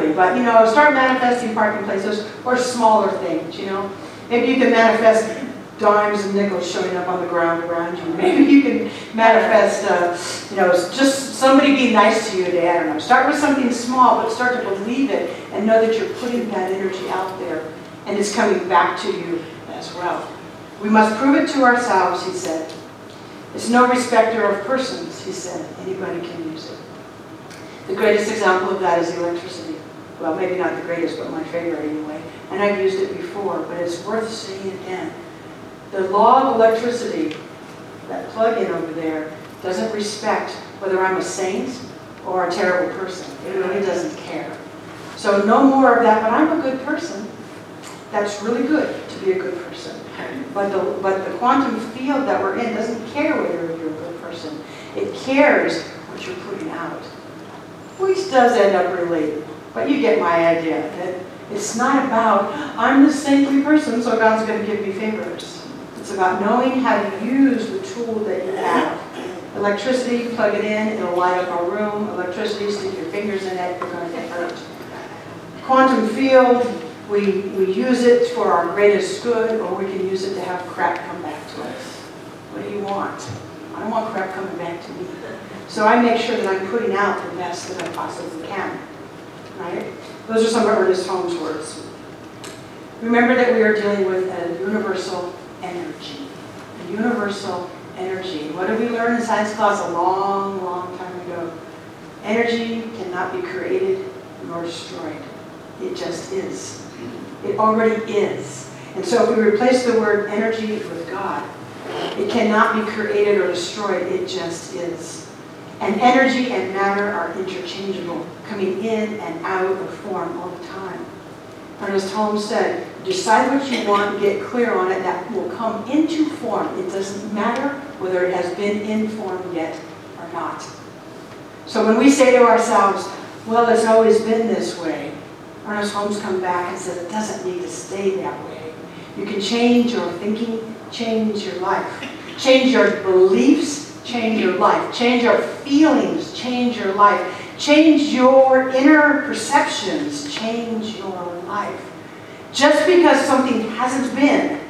really, but you know, start manifesting parking places or smaller things, you know. Maybe you can manifest dimes and nickels showing up on the ground around you. Maybe you can manifest, you know, just somebody be nice to you today. I don't know. Start with something small, but start to believe it and know that you're putting that energy out there and it's coming back to you as well. We must prove it to ourselves, he said. It's no respecter of persons, he said. Anybody can use it. The greatest example of that is electricity. Well, maybe not the greatest, but my favorite anyway. And I've used it before, but it's worth saying again. The law of electricity, that plug-in over there, doesn't respect whether I'm a saint or a terrible person. It really doesn't care. So no more of that, but I'm a good person. That's really good to be a good person. But the quantum field that we're in doesn't care whether you're a good person. It cares what you're putting out. Which does end up related. But you get my idea. That it's not about, I'm this saintly person, so God's going to give me favors. It's about knowing how to use the tool that you have. Electricity, plug it in, it'll light up our room. Electricity, stick your fingers in it, you're going to get hurt. Quantum field, we use it for our greatest good, or we can use it to have crap come back to us. What do you want? I don't want crap coming back to me. So I make sure that I'm putting out the best that I possibly can. Right? Those are some of Ernest Holmes' words. Remember that we are dealing with a universal energy. A universal energy. What did we learn in science class a long, long time ago? Energy cannot be created nor destroyed. It just is. It already is. And so if we replace the word energy with God, it cannot be created or destroyed. It just is. And energy and matter are interchangeable, coming in and out of form all the time. Ernest Holmes said, decide what you want, get clear on it, that will come into form. It doesn't matter whether it has been in form yet or not. So when we say to ourselves, well, it's always been this way, Ernest Holmes comes back and says, it doesn't need to stay that way. You can change your thinking, change your life. Change your beliefs, change your life. Change your feelings, change your life. Change your inner perceptions, change your life. Just because something hasn't been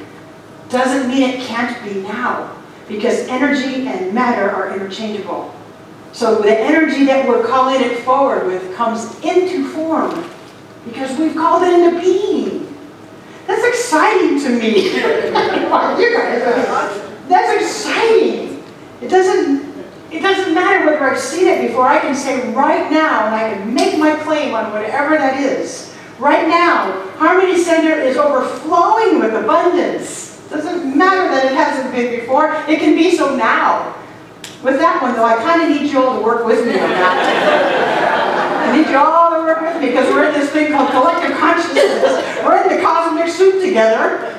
doesn't mean it can't be now, because energy and matter are interchangeable. So the energy that we're calling it forward with comes into form because we've called it into being. That's exciting to me. You guys, that's exciting. It doesn't matter whether I've seen it before. I can say right now, and I can make my claim on whatever that is. Right now, Harmony Center is overflowing with abundance. It doesn't matter that it hasn't been before. It can be so now. With that one, though, I kind of need you all to work with me on that. I need you all to work with me because we're in this thing called collective consciousness. We're in the cosmic soup together.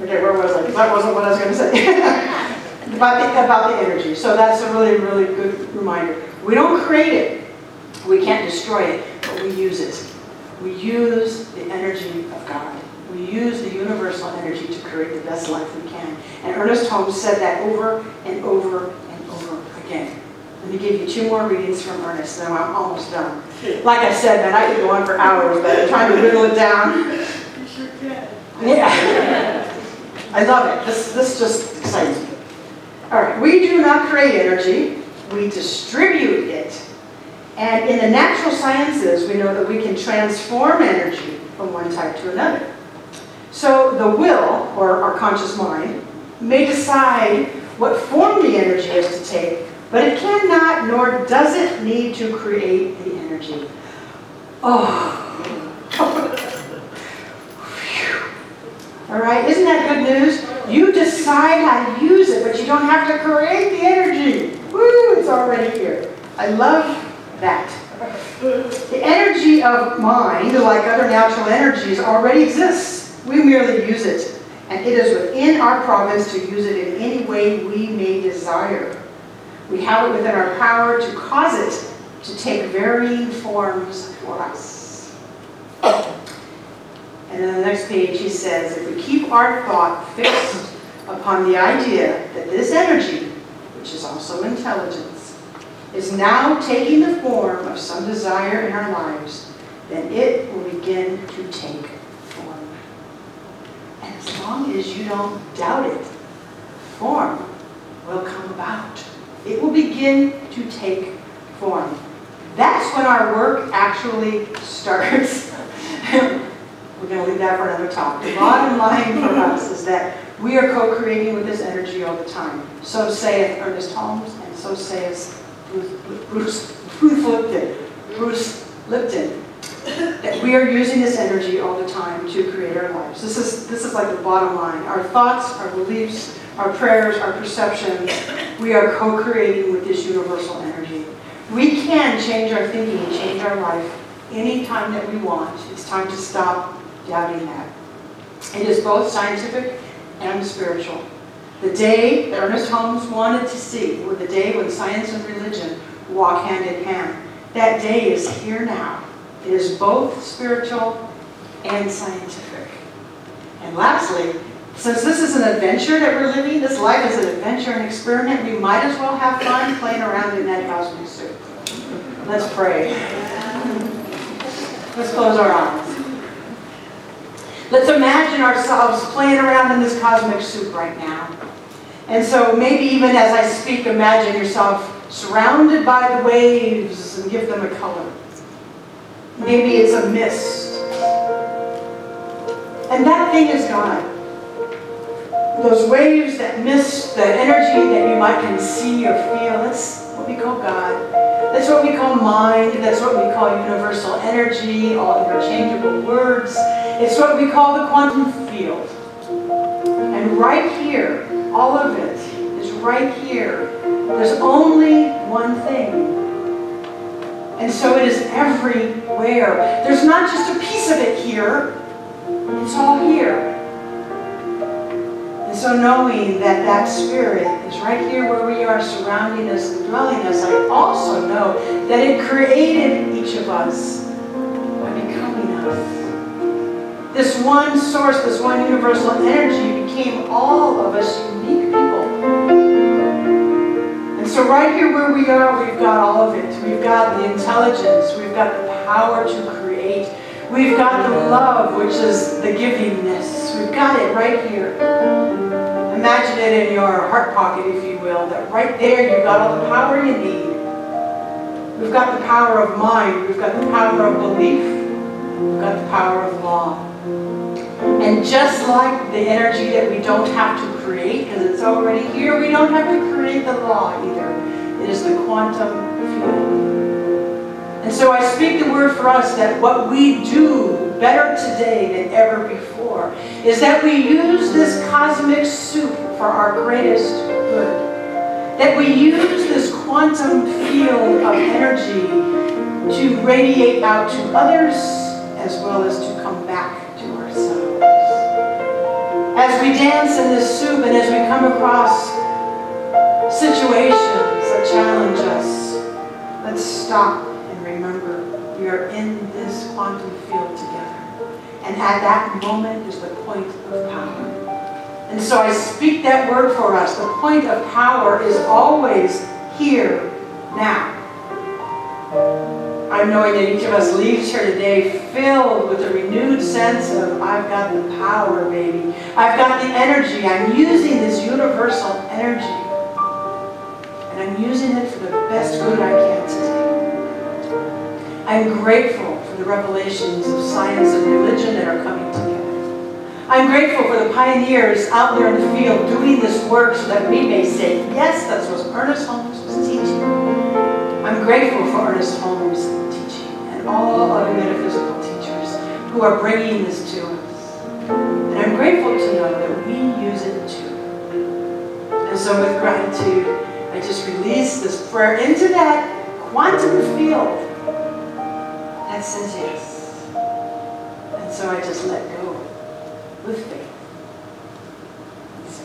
Okay, where was I? Because that wasn't what I was going to say. about the energy. So that's a really, really good reminder. We don't create it. We can't destroy it, but we use it. We use the energy of God. We use the universal energy to create the best life we can. And Ernest Holmes said that over and over and over again. Let me give you 2 more readings from Ernest, and then I'm almost done. Like I said, man, I could go on for hours, but I'm trying to whittle it down. You sure can. Yeah. I love it. This just excites me. All right, we do not create energy, we distribute it. And in the natural sciences, we know that we can transform energy from one type to another. So the will, or our conscious mind, may decide what form the energy is to take, but it cannot nor does it need to create the energy. Oh. All right, isn't that good news? You decide how to use it, but you don't have to create the energy. Woo, it's already here. I love that. The energy of mind, like other natural energies, already exists. We merely use it. And it is within our province to use it in any way we may desire. We have it within our power to cause it to take varying forms for us. And then the next page he says, if we keep our thought fixed upon the idea that this energy, which is also intelligence, is now taking the form of some desire in our lives, then it will begin to take form. And as long as you don't doubt it, form will come about. It will begin to take form. That's when our work actually starts. We're going to leave that for another talk. The bottom line for us is that we are co-creating with this energy all the time. So saith Ernest Holmes, and so saith Bruce Lipton. That we are using this energy all the time to create our lives. This is like the bottom line. Our thoughts, our beliefs, our prayers, our perceptions, we are co-creating with this universal energy. We can change our thinking, change our life anytime that we want. It's time to stop doubting that. It is both scientific and spiritual. The day that Ernest Holmes wanted to see, or the day when science and religion walk hand in hand, that day is here now. It is both spiritual and scientific. And lastly, since this is an adventure that we're living, this life is an adventure and experiment, we might as well have fun playing around in that cosmic soup. Let's pray. Let's close our eyes. Let's imagine ourselves playing around in this cosmic soup right now. And so maybe even as I speak, imagine yourself surrounded by the waves and give them a color. Maybe it's a mist. And that thing is gone. Those waves, that mist, that energy that you might can see or feel, that's what we call God. That's what we call mind. That's what we call universal energy, all interchangeable words. It's what we call the quantum field. And right here, all of it is right here. There's only one thing. And so it is everywhere. There's not just a piece of it here. It's all here. And so knowing that that spirit is right here where we are, surrounding us and dwelling us, I also know that it created each of us by becoming us. This one source, this one universal energy became all of us unique people. And so right here where we are, we've got all of it. We've got the intelligence. We've got the power to create. We've got the love, which is the givingness. We've got it right here. Imagine it in your heart pocket, if you will, that right there you've got all the power you need. We've got the power of mind. We've got the power of belief. We've got the power of law. And just like the energy that we don't have to create, because it's already here, we don't have to create the law either. It is the quantum field. And so I speak the word for us that what we do better today than ever before is that we use this cosmic soup for our greatest good. That we use this quantum field of energy to radiate out to others as well as to come back to ourselves. As we dance in this soup and as we come across situations that challenge us, let's stop and remember we are in this quantum field together. And at that moment is the point of power. And so I speak that word for us. The point of power is always here, now. I'm knowing that each of us leaves here today filled with a renewed sense of, I've got the power, baby. I've got the energy. I'm using this universal energy. And I'm using it for the best good I can today. I'm grateful for the revelations of science and religion that are coming together. I'm grateful for the pioneers out there in the field doing this work so that we may say, yes, that's what Ernest Holmes was teaching. I'm grateful for Ernest Holmes' teaching and all other metaphysical teachers who are bringing this to us. And I'm grateful to know that we use it too. And so with gratitude, I just release this prayer into that quantum field that says yes. And so I just let go with faith. And so